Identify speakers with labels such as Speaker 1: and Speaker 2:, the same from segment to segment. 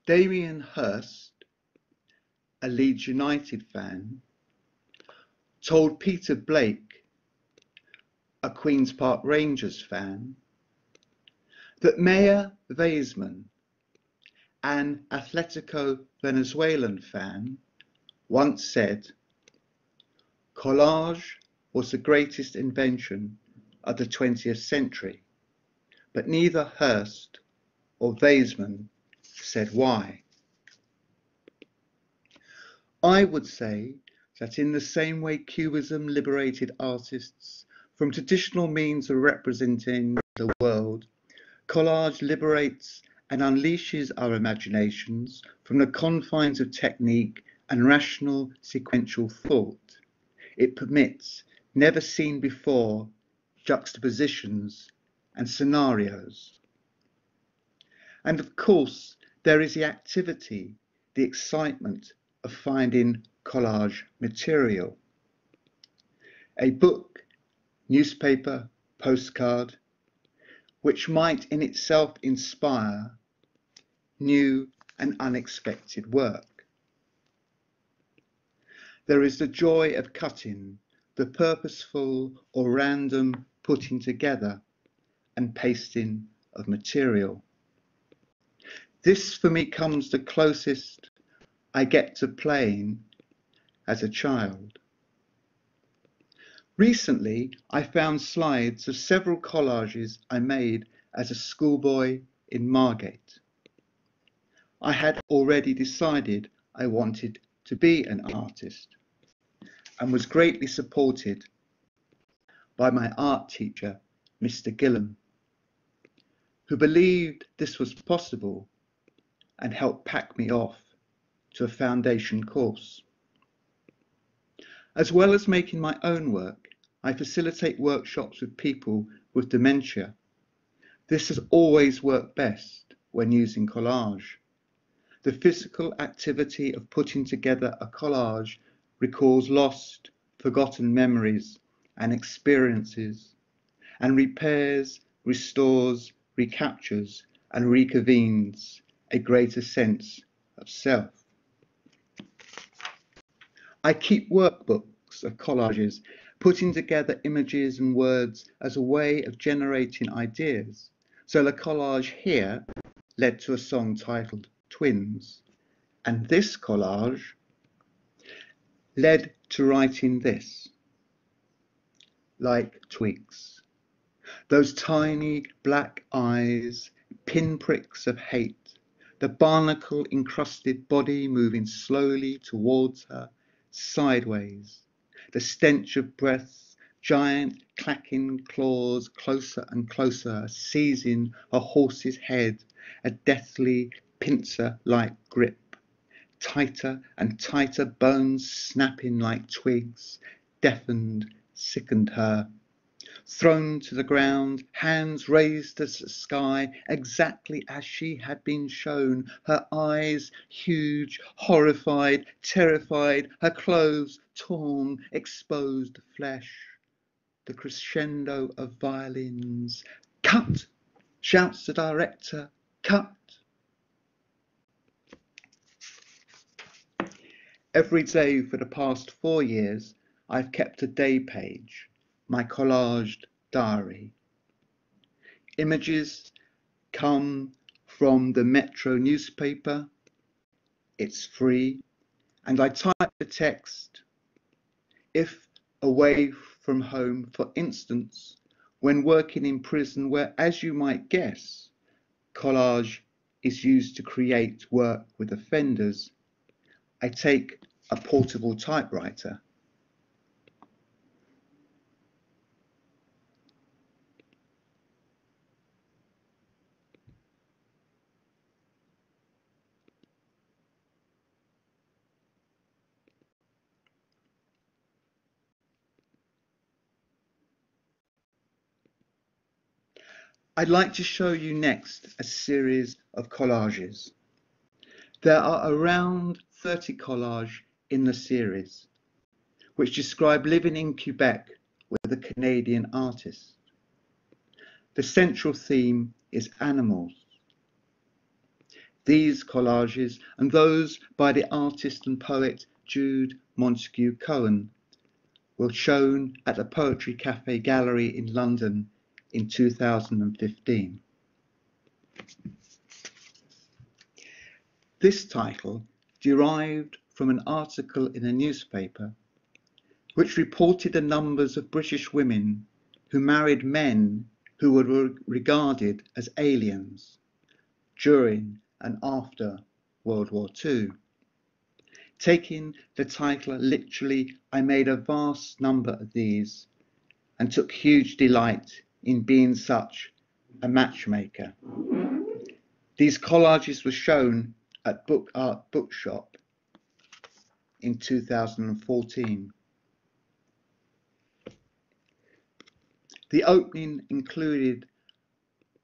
Speaker 1: Damien Hirst, a Leeds United fan, told Peter Blake, a Queen's Park Rangers fan, that Mayor Weisman, an Atletico Venezuelan fan, once said, "Collage was the greatest invention of the 20th century," but neither Hirst or Weisman said why. I would say that in the same way Cubism liberated artists from traditional means of representing the world, collage liberates and unleashes our imaginations from the confines of technique and rational sequential thought. It permits never seen before juxtapositions and scenarios. And of course, there is the activity, the excitement of finding collage material. A book, newspaper, postcard, which might in itself inspire new and unexpected work. There is the joy of cutting, the purposeful or random putting together and pasting of material. This for me comes the closest I get to playing as a child. Recently, I found slides of several collages I made as a schoolboy in Margate. I had already decided I wanted to be an artist and was greatly supported by my art teacher, Mr. Gillam, who believed this was possible and helped pack me off to a foundation course. As well as making my own work, I facilitate workshops with people with dementia. This has always worked best when using collage. The physical activity of putting together a collage recalls lost, forgotten memories and experiences, and repairs, restores, recaptures, and reconvenes a greater sense of self. I keep workbooks of collages, putting together images and words as a way of generating ideas. So the collage here led to a song titled Twins, and this collage led to writing this, like twigs. Those tiny black eyes, pinpricks of hate, the barnacle-encrusted body moving slowly towards her, sideways, the stench of breath, giant clacking claws closer and closer, seizing a horse's head, a deathly pincer-like grip, tighter and tighter, bones snapping like twigs, deafened, sickened her. Thrown to the ground, hands raised to the sky, exactly as she had been shown, her eyes huge, horrified, terrified, her clothes torn, exposed flesh. The crescendo of violins. "Cut!" shouts the director. "Cut!" Every day for the past 4 years, I've kept a day page, my collaged diary. Images come from the Metro newspaper. It's free, and I type the text. If away from home, for instance, when working in prison where, as you might guess, collage is used to create work with offenders, I take a portable typewriter. I'd like to show you next a series of collages. There are around 30 collages in the series, which describe living in Quebec with a Canadian artist. The central theme is animals. These collages and those by the artist and poet Jude Montague Cohen were shown at the Poetry Cafe Gallery in London in 2015. This title derived from an article in a newspaper which reported the numbers of British women who married men who were regarded as aliens during and after World War II. Taking the title literally, I made a vast number of these and took huge delight in being such a matchmaker. These collages were shown at Book Art Bookshop in 2014. The opening included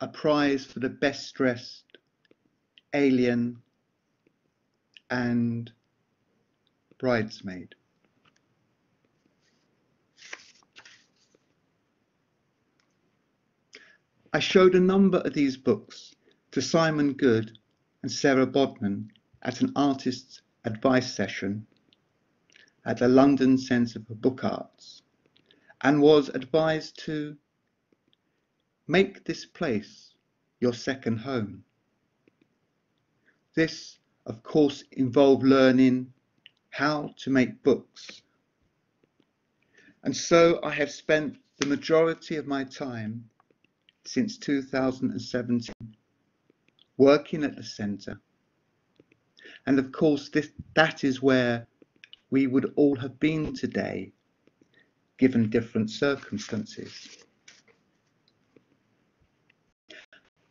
Speaker 1: a prize for the best dressed alien and bridesmaid. I showed a number of these books to Simon Good and Sarah Bodman at an artist's advice session at the London Centre for Book Arts, and was advised to make this place your second home. This, of course, involved learning how to make books. And so I have spent the majority of my time since 2017 working at the centre. And of course, that is where we would all have been today, given different circumstances.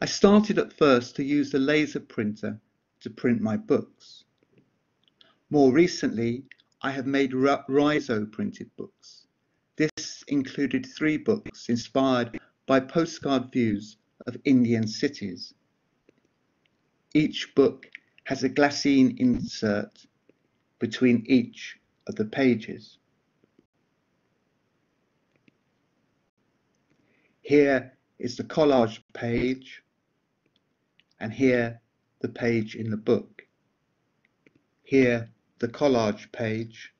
Speaker 1: I started at first to use the laser printer to print my books. More recently, I have made Riso printed books. This included 3 books inspired by postcard views of Indian cities. Each book has a glassine insert between each of the pages. Here is the collage page, and here the page in the book. Here the collage page,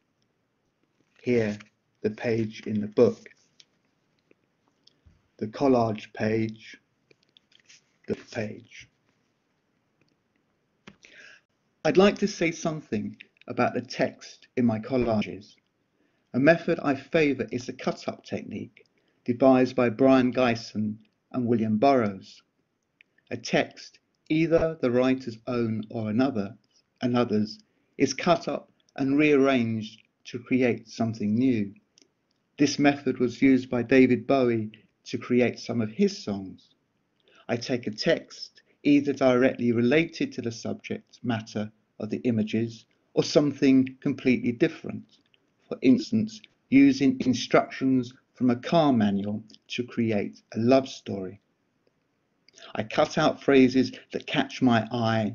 Speaker 1: here the page in the book. The collage page, the page. I'd like to say something about the text in my collages. A method I favour is the cut-up technique devised by Brian Geisen and William Burroughs. A text, either the writer's own or another's, is cut up and rearranged to create something new. This method was used by David Bowie to create some of his songs. I take a text, either directly related to the subject matter of the images or something completely different. For instance, using instructions from a car manual to create a love story. I cut out phrases that catch my eye.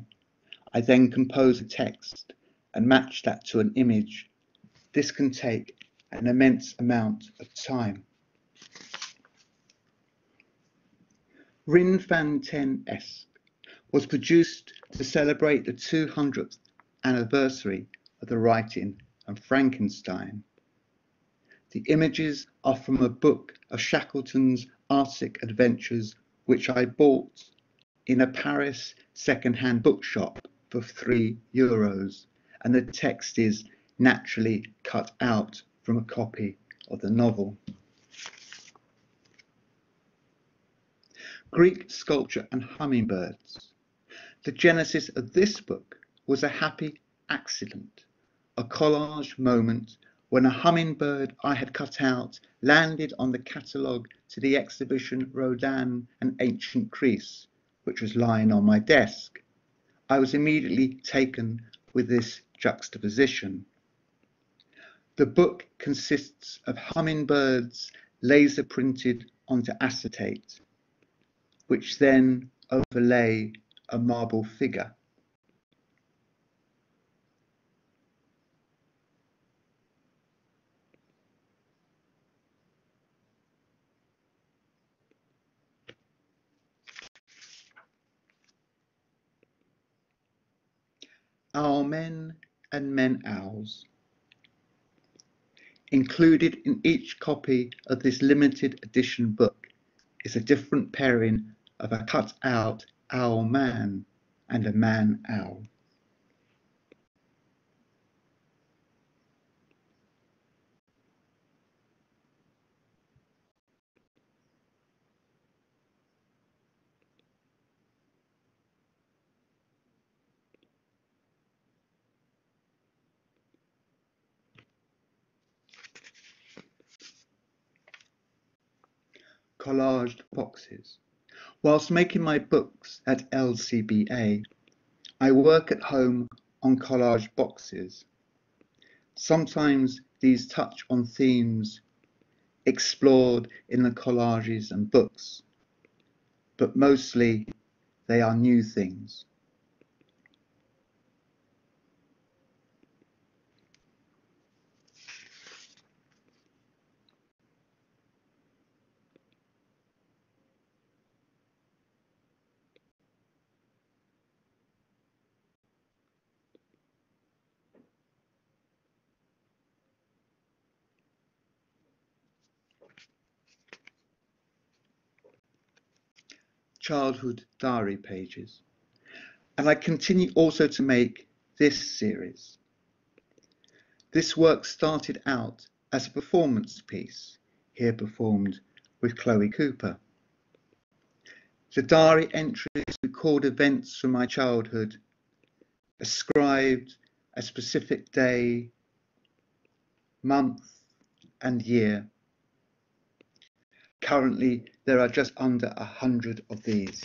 Speaker 1: I then compose a text and match that to an image. This can take an immense amount of time. Rin Fan Ten-esque was produced to celebrate the 200th anniversary of the writing of Frankenstein. The images are from a book of Shackleton's Arctic adventures, which I bought in a Paris second-hand bookshop for €3, and the text is naturally cut out from a copy of the novel. Greek sculpture and hummingbirds. The genesis of this book was a happy accident, a collage moment when a hummingbird I had cut out landed on the catalogue to the exhibition Rodin and Ancient Greece, which was lying on my desk. I was immediately taken with this juxtaposition. The book consists of hummingbirds laser printed onto acetate, which then overlay a marble figure. Owl Men and Men Owls. Included in each copy of this limited edition book is a different pairing of a cut-out owl man and a man owl. Collaged boxes. Whilst making my books at LCBA, I work at home on collage boxes. Sometimes these touch on themes explored in the collages and books, but mostly they are new things. Childhood diary pages. And I continue also to make this series. This work started out as a performance piece, here performed with Chloe Cooper. The diary entries record events from my childhood, ascribed a specific day, month and year. Currently, there are just under 100 of these.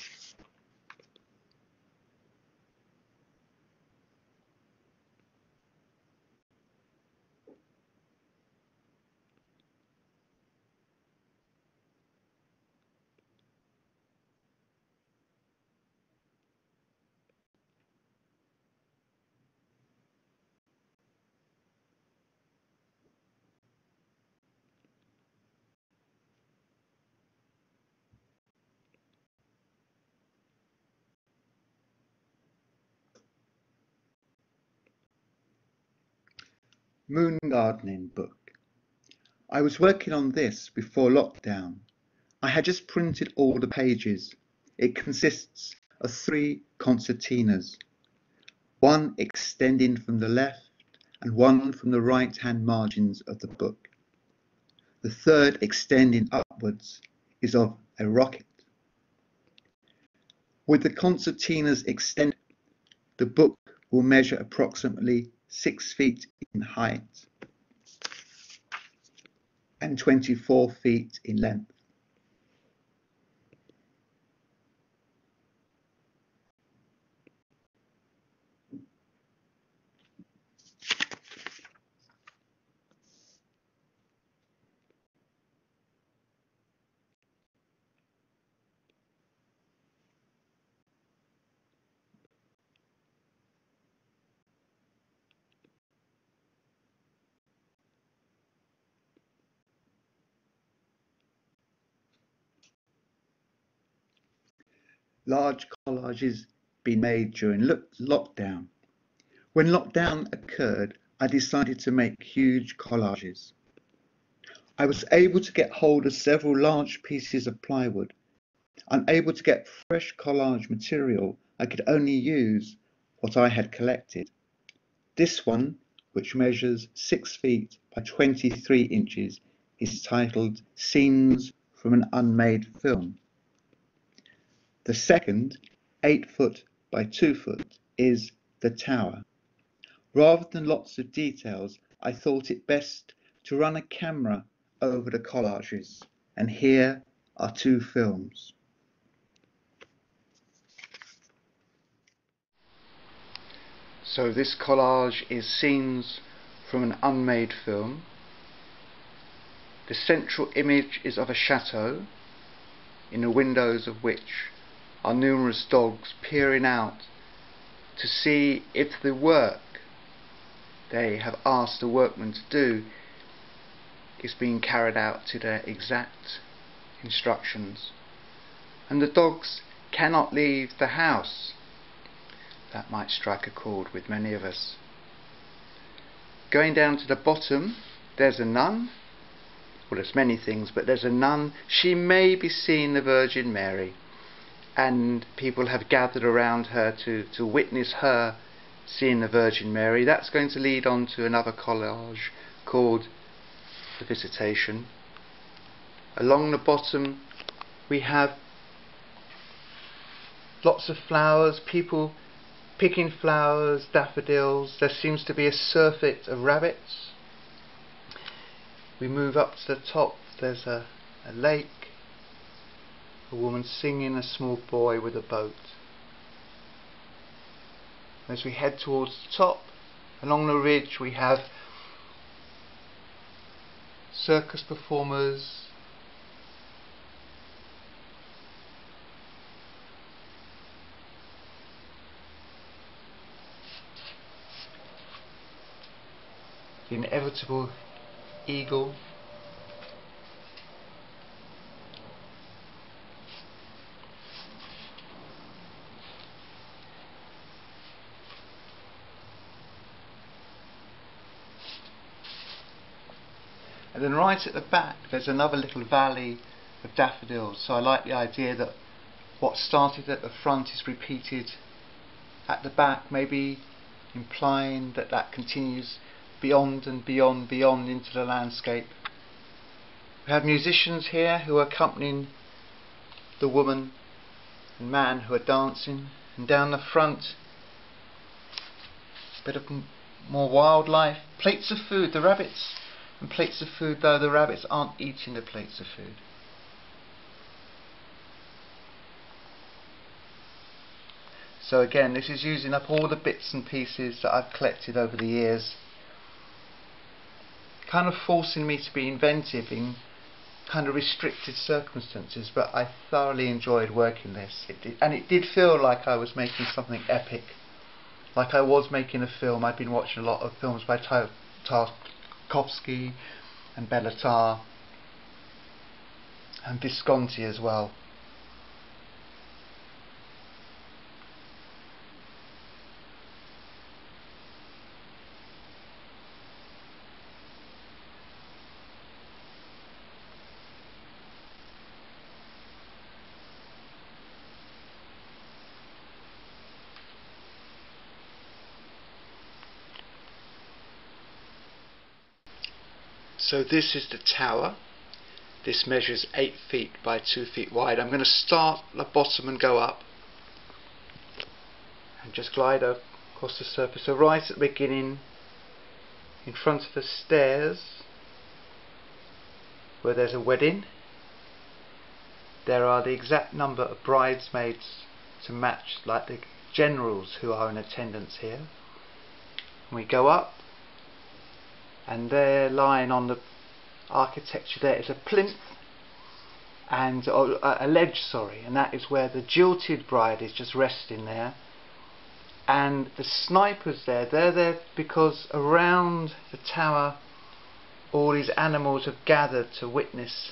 Speaker 1: Moon gardening book. I was working on this before lockdown. I had just printed all the pages. It consists of 3 concertinas, one extending from the left and one from the right-hand margins of the book. The third, extending upwards, is of a rocket. With the concertinas extended, the book will measure approximately 6 feet in height and 24 feet in length. Large collages been made during lockdown. When lockdown occurred, I decided to make huge collages. I was able to get hold of several large pieces of plywood. Unable to get fresh collage material, I could only use what I had collected. This one, which measures 6 feet by 23 inches, is titled Scenes from an Unmade Film. The second, 8 foot by 2 foot, is The Tower. Rather than lots of details, I thought it best to run a camera over the collages, and here are 2 films. So this collage is scenes from an unmade film. The central image is of a chateau, in the windows of which are numerous dogs peering out to see if the work they have asked the workmen to do is being carried out to their exact instructions. And the dogs cannot leave the house. that might strike a chord with many of us. Going down to the bottom, there's a nun. Well, there's many things, but there's a nun. She may be seeing the Virgin Mary, and people have gathered around her to witness her seeing the Virgin Mary. That's going to lead on to another collage called The Visitation. Along the bottom we have lots of flowers, people picking flowers, daffodils. There seems to be a surfeit of rabbits. We move up to the top, there's a lake, a woman singing, a small boy with a boat. As we head towards the top, along the ridge we have circus performers, the inevitable eagle, and then right at the back there's another little valley of daffodils. So I like the idea that what started at the front is repeated at the back, maybe implying that that continues beyond and beyond into the landscape. We have musicians here who are accompanying the woman and man who are dancing, and down the front a bit of more wildlife, plates of food, the rabbits, and plates of food, though the rabbits aren't eating the plates of food. So again, this is using up all the bits and pieces that I've collected over the years, kind of forcing me to be inventive in kind of restricted circumstances, but I thoroughly enjoyed working this. It did feel like I was making something epic, like I was making a film. I've been watching a lot of films by Tarkovsky and Bellatar and Visconti as well. So this is the tower. This measures 8 feet by 2 feet wide. I'm going to start at the bottom and go up and just glide across the surface. So right at the beginning, in front of the stairs where there's a wedding, there are the exact number of bridesmaids to match, like the generals who are in attendance here. And we go up, and there, lying on the architecture, there is a plinth and a ledge, and that is where the jilted bride is just resting there. And the snipers there, they're there because around the tower all these animals have gathered to witness.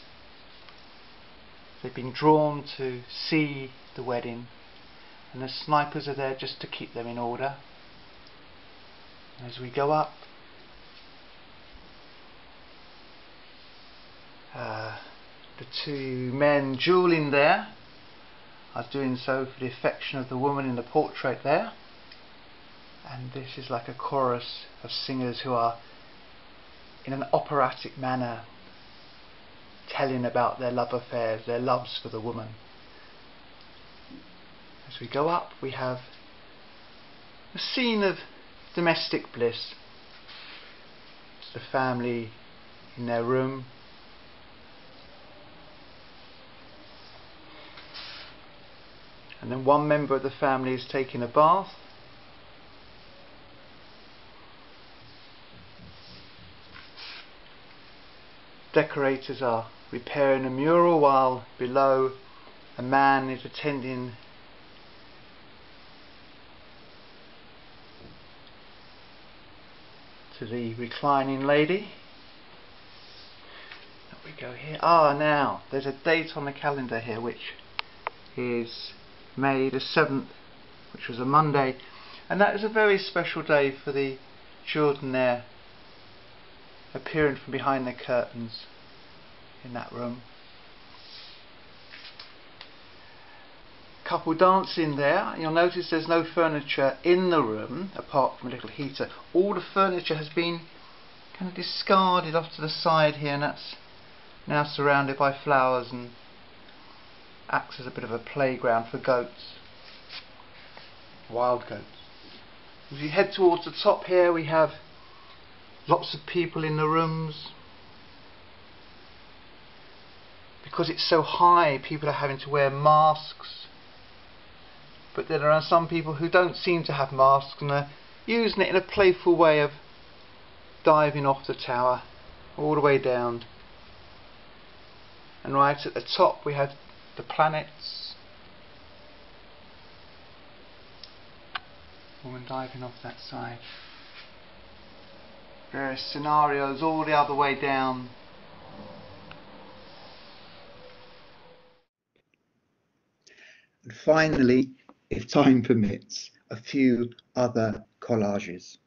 Speaker 1: They've been drawn to see the wedding, and the snipers are there just to keep them in order. And as we go up, the two men dueling there are doing so for the affection of the woman in the portrait there, and this is like a chorus of singers who are in an operatic manner telling about their love affairs, their loves for the woman. As we go up, we have a scene of domestic bliss. It's the family in their room, and then one member of the family is taking a bath. Decorators are repairing a mural, while below a man is attending to the reclining lady. Up we go here. Now there's a date on the calendar here which is May the 7th, which was a Monday. And that is a very special day for the children there, appearing from behind the curtains in that room. Couple dancing there. You'll notice there's no furniture in the room apart from a little heater. All the furniture has been kind of discarded off to the side here, and that's now surrounded by flowers and acts as a bit of a playground for goats, wild goats. As we head towards the top here, we have lots of people in the rooms. Because it's so high, people are having to wear masks. But there are some people who don't seem to have masks and are using it in a playful way of diving off the tower all the way down. And right at the top we have the planets. Woman diving off that side. Various scenarios all the other way down. And finally, if time permits, a few other collages.